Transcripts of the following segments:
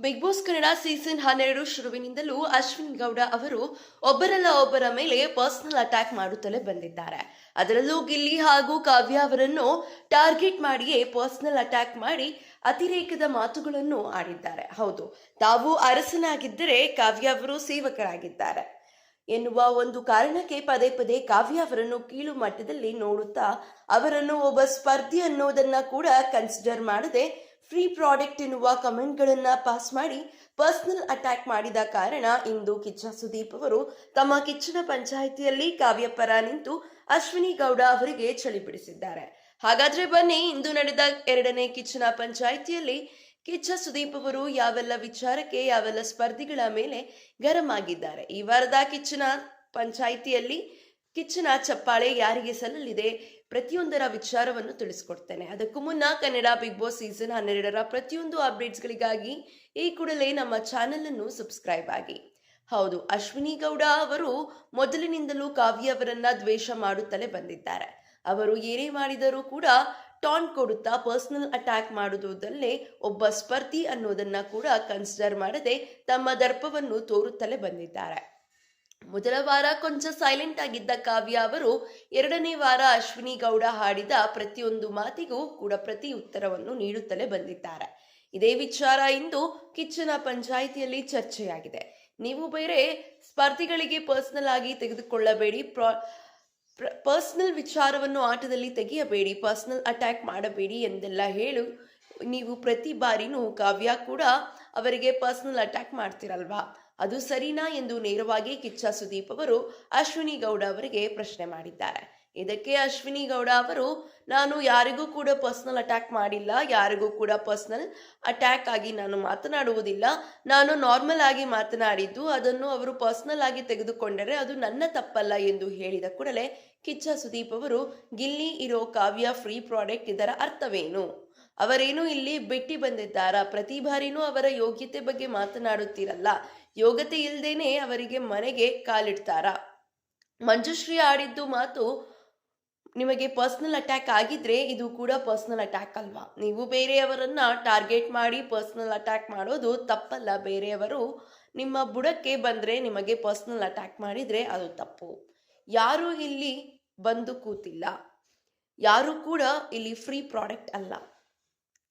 Big boss Kannada season 12 ಶುರುವಿನಿಂದಲೂ ಅಶ್ವಿನ್ ಗೌಡ ಅವರು ಒಬ್ಬರಲ್ಲ ಒಬ್ಬರ ಮೇಲೆ ಪರ್ಸನಲ್ ಅಟ್ಯಾಕ್ ಮಾಡುತ್ತಲೇ ಬಂದಿದ್ದಾರೆ. ಅದರಲ್ಲೂ ಗಿಲ್ಲಿ ಹಾಗೂ ಕಾವ್ಯ ಅವರನ್ನು ಟಾರ್ಗೆಟ್ ಮಾಡಿಯೇ ಪರ್ಸನಲ್ ಅಟ್ಯಾಕ್ ಮಾಡಿ ಅತಿರೇಕದ ಮಾತುಗಳನ್ನು ಆಡಿದ್ದಾರೆ. ಹೌದು, ತಾವು ಅರಸನಾಗಿದ್ದರೆ ಕಾವ್ಯ ಅವರು ಸೇವಕರಾಗಿದ್ದಾರೆ ಎನ್ನುವ ಒಂದು ಕಾರಣಕ್ಕೆ ಪದೇ ಪದೇ ಕಾವ್ಯ ಅವರನ್ನು ಕೀಳು ಮಟ್ಟದಲ್ಲಿ ನೋಡುತ್ತಾ ಅವರನ್ನು ಒಬ್ಬ ಸ್ಪರ್ಧಿ ಅನ್ನೋದನ್ನ ಕೂಡ ಕನ್ಸಿಡರ್ ಮಾಡದೆ ಫ್ರೀ ಪ್ರಾಡಕ್ಟ್ ಎನ್ನುವ ಕಮೆಂಟ್ಗಳನ್ನ ಪಾಸ್ ಮಾಡಿ ಪರ್ಸನಲ್ ಅಟ್ಯಾಕ್ ಮಾಡಿದ ಕಾರಣ ಇಂದು ಕಿಚ್ಚ ಸುದೀಪ್ ಅವರು ತಮ್ಮ ಕಿಚ್ಚನ ಪಂಚಾಯಿತಿಯಲ್ಲಿ ಕಾವ್ಯ ಪರ ನಿಂತು ಅಶ್ವಿನಿ ಗೌಡ ಅವರಿಗೆ ಚಳಿ ಬಿಡಿಸಿದ್ದಾರೆ. ಹಾಗಾದ್ರೆ ಬನ್ನಿ, ಇಂದು ನಡೆದ ಎರಡನೇ ಕಿಚ್ಚನ ಪಂಚಾಯಿತಿಯಲ್ಲಿ ಕಿಚ್ಚ ಸುದೀಪ್ ಅವರು ಯಾವೆಲ್ಲ ವಿಚಾರಕ್ಕೆ ಯಾವೆಲ್ಲ ಸ್ಪರ್ಧಿಗಳ ಮೇಲೆ ಗರಂ ಆಗಿದ್ದಾರೆ, ಈ ವಾರದ ಕಿಚ್ಚನ ಪಂಚಾಯಿತಿಯಲ್ಲಿ ಕಿಚ್ಚನ ಚಪ್ಪಾಳೆ ಯಾರಿಗೆ ಸಲ್ಲಲಿದೆ, ಪ್ರತಿಯೊಂದರ ವಿಚಾರವನ್ನು ತಿಳಿಸ್ಕೊಡ್ತೇನೆ. ಅದಕ್ಕೂ ಮುನ್ನ ಕನ್ನಡ ಬಿಗ್ ಬಾಸ್ ಸೀಸನ್ 12ರ ಪ್ರತಿಯೊಂದು ಅಪ್ಡೇಟ್ಸ್ಗಳಿಗಾಗಿ ಈ ಕೂಡಲೇ ನಮ್ಮ ಚಾನೆಲ್ ಅನ್ನು ಸಬ್ಸ್ಕ್ರೈಬ್ ಆಗಿ. ಹೌದು, ಅಶ್ವಿನಿ ಗೌಡ ಅವರು ಮೊದಲಿನಿಂದಲೂ ಕಾವ್ಯ ಅವರನ್ನ ದ್ವೇಷ ಮಾಡುತ್ತಲೇ ಬಂದಿದ್ದಾರೆ. ಅವರು ಏನೇ ಮಾಡಿದರೂ ಕೂಡ ಟಾನ್ ಕೊಡುತ್ತಾ ಪರ್ಸನಲ್ ಅಟ್ಯಾಕ್ ಮಾಡುವುದಲ್ಲೇ ಒಬ್ಬ ಸ್ಪರ್ಧಿ ಅನ್ನೋದನ್ನ ಕೂಡ ಕನ್ಸಿಡರ್ ಮಾಡದೆ ತಮ್ಮ ದರ್ಪವನ್ನು ತೋರುತ್ತಲೇ ಬಂದಿದ್ದಾರೆ. ಮೊದಲ ವಾರ ಕೊಂಚ ಸೈಲೆಂಟ್ ಆಗಿದ್ದ ಕಾವ್ಯ ಅವರು ಎರಡನೇ ವಾರ ಅಶ್ವಿನಿ ಗೌಡ ಹಾಡಿದ ಪ್ರತಿಯೊಂದು ಮಾತಿಗೂ ಕೂಡ ಪ್ರತಿ ಉತ್ತರವನ್ನು ನೀಡುತ್ತಲೇ ಬಂದಿದ್ದಾರೆ. ಇದೇ ವಿಚಾರ ಇಂದು ಕಿಚ್ಚನ ಪಂಚಾಯಿತಿಯಲ್ಲಿ ಚರ್ಚೆಯಾಗಿದೆ. ನೀವು ಬೇರೆ ಸ್ಪರ್ಧಿಗಳಿಗೆ ಪರ್ಸನಲ್ ಆಗಿ ತೆಗೆದುಕೊಳ್ಳಬೇಡಿ, ಪರ್ಸನಲ್ ವಿಚಾರವನ್ನು ಆಟದಲ್ಲಿ ತೆಗೆಯಬೇಡಿ, ಪರ್ಸನಲ್ ಅಟ್ಯಾಕ್ ಮಾಡಬೇಡಿ ಎಂದೆಲ್ಲ ಹೇಳು ನೀವು ಪ್ರತಿ ಬಾರಿನೂ ಕಾವ್ಯ ಕೂಡ ಅವರಿಗೆ ಪರ್ಸನಲ್ ಅಟ್ಯಾಕ್ ಮಾಡ್ತಿರಲ್ವಾ, ಅದು ಸರಿನಾ ಎಂದು ನೇರವಾಗಿ ಕಿಚ್ಚ ಸುದೀಪ್ ಅವರು ಅಶ್ವಿನಿ ಗೌಡ ಅವರಿಗೆ ಪ್ರಶ್ನೆ ಮಾಡಿದ್ದಾರೆ. ಇದಕ್ಕೆ ಅಶ್ವಿನಿ ಗೌಡ ಅವರು, ನಾನು ಯಾರಿಗೂ ಕೂಡ ಪರ್ಸನಲ್ ಅಟ್ಯಾಕ್ ಮಾಡಿಲ್ಲ, ಯಾರಿಗೂ ಕೂಡ ಪರ್ಸನಲ್ ಅಟ್ಯಾಕ್ ಆಗಿ ನಾನು ಮಾತನಾಡುವುದಿಲ್ಲ, ನಾನು ನಾರ್ಮಲ್ ಆಗಿ ಮಾತನಾಡಿದ್ದು, ಅದನ್ನು ಅವರು ಪರ್ಸನಲ್ ಆಗಿ ತೆಗೆದುಕೊಂಡರೆ ಅದು ನನ್ನ ತಪ್ಪಲ್ಲ ಎಂದು ಹೇಳಿದ ಕೂಡಲೇ ಕಿಚ್ಚ ಸುದೀಪ್ ಅವರು, ಗಿಲ್ಲಿ ಇರೋ ಕಾವ್ಯ ಫ್ರೀ ಪ್ರಾಡಕ್ಟ್, ಇದರ ಅರ್ಥವೇನು? ಅವರೇನು ಇಲ್ಲಿ ಬಿಟ್ಟಿ ಬಂದಿದ್ದಾರಾ? ಪ್ರತಿ ಬಾರಿನೂ ಅವರ ಯೋಗ್ಯತೆ ಬಗ್ಗೆ ಮಾತನಾಡುತ್ತೀರಲ್ಲ, ಯೋಗ್ಯತೆ ಇಲ್ದೇನೆ ಅವರಿಗೆ ಮನೆಗೆ ಕಾಲಿಡ್ತಾರಾ? ಮಂಜುಶ್ರೀ ಆಡಿದ್ದು ಮಾತು ನಿಮಗೆ ಪರ್ಸನಲ್ ಅಟ್ಯಾಕ್ ಆಗಿದ್ರೆ ಇದು ಕೂಡ ಪರ್ಸನಲ್ ಅಟ್ಯಾಕ್ ಅಲ್ವಾ? ನೀವು ಬೇರೆಯವರನ್ನ ಟಾರ್ಗೆಟ್ ಮಾಡಿ ಪರ್ಸನಲ್ ಅಟ್ಯಾಕ್ ಮಾಡೋದು ತಪ್ಪಲ್ಲ. ಬೇರೆಯವರು ನಿಮ್ಮ ಬುಡಕ್ಕೆ ಬಂದ್ರೆ ನಿಮಗೆ ಪರ್ಸನಲ್ ಅಟ್ಯಾಕ್ ಮಾಡಿದ್ರೆ ಅದು ತಪ್ಪು. ಯಾರು ಇಲ್ಲಿ ಬಂದು ಕೂತಿಲ್ಲ, ಯಾರು ಕೂಡ ಇಲ್ಲಿ ಫ್ರೀ ಪ್ರಾಡಕ್ಟ್ ಅಲ್ಲ.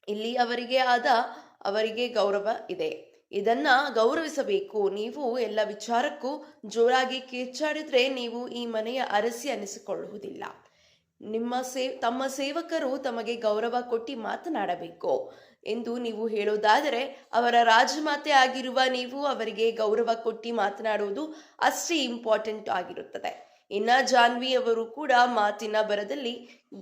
ಇಲ್ಲಿ ಅವರಿಗೆ ಗೌರವ ಇದೆ, ಇದನ್ನ ಗೌರವಿಸಬೇಕು. ನೀವು ಎಲ್ಲ ವಿಚಾರಕ್ಕೂ ಜೋರಾಗಿ ಕಿರ್ಚಾಡಿದ್ರೆ ನೀವು ಈ ಮನೆಯ ಅರಸಿ ಅನಿಸಿಕೊಳ್ಳುವುದಿಲ್ಲ. ತಮ್ಮ ಸೇವಕರು ತಮಗೆ ಗೌರವ ಕೊಟ್ಟು ಮಾತನಾಡಬೇಕು ಎಂದು ನೀವು ಹೇಳೋದಾದರೆ ಅವರ ರಾಜಮಾತೆ ಆಗಿರುವ ನೀವು ಅವರಿಗೆ ಗೌರವ ಕೊಟ್ಟು ಮಾತನಾಡುವುದು ಅಷ್ಟೇ ಇಂಪಾರ್ಟೆಂಟ್ ಆಗಿರುತ್ತದೆ. ಇನ್ನ ಜಾನ್ವಿ ಅವರು ಕೂಡ ಮಾತಿನ ಬರದಲ್ಲಿ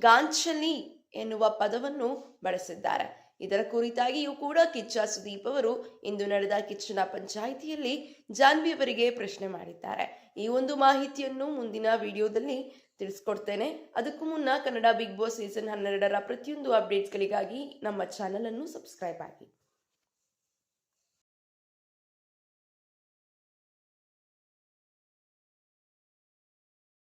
ಗಾಂಚಲಿ ಎನ್ನುವ ಪದವನ್ನು ಬಳಸಿದ್ದಾರೆ. ಇದರ ಕುರಿತಾಗಿಯೂ ಕೂಡ ಕಿಚ್ಚ ಸುದೀಪ್ ಅವರು ಇಂದು ನಡೆದ ಕಿಚ್ಚನ ಪಂಚಾಯಿತಿಯಲ್ಲಿ ಜಾನ್ವಿ ಅವರಿಗೆ ಪ್ರಶ್ನೆ ಮಾಡಿದ್ದಾರೆ. ಈ ಒಂದು ಮಾಹಿತಿಯನ್ನು ಮುಂದಿನ ವಿಡಿಯೋದಲ್ಲಿ ತಿಳಿಸ್ಕೊಡ್ತೇನೆ. ಅದಕ್ಕೂ ಮುನ್ನ ಕನ್ನಡ ಬಿಗ್ ಬಾಸ್ ಸೀಸನ್ 12ರ ಪ್ರತಿಯೊಂದು ಅಪ್ಡೇಟ್ಸ್ಗಳಿಗಾಗಿ ನಮ್ಮ ಚಾನೆಲ್ ಅನ್ನು ಸಬ್ಸ್ಕ್ರೈಬ್ ಆಗಿ.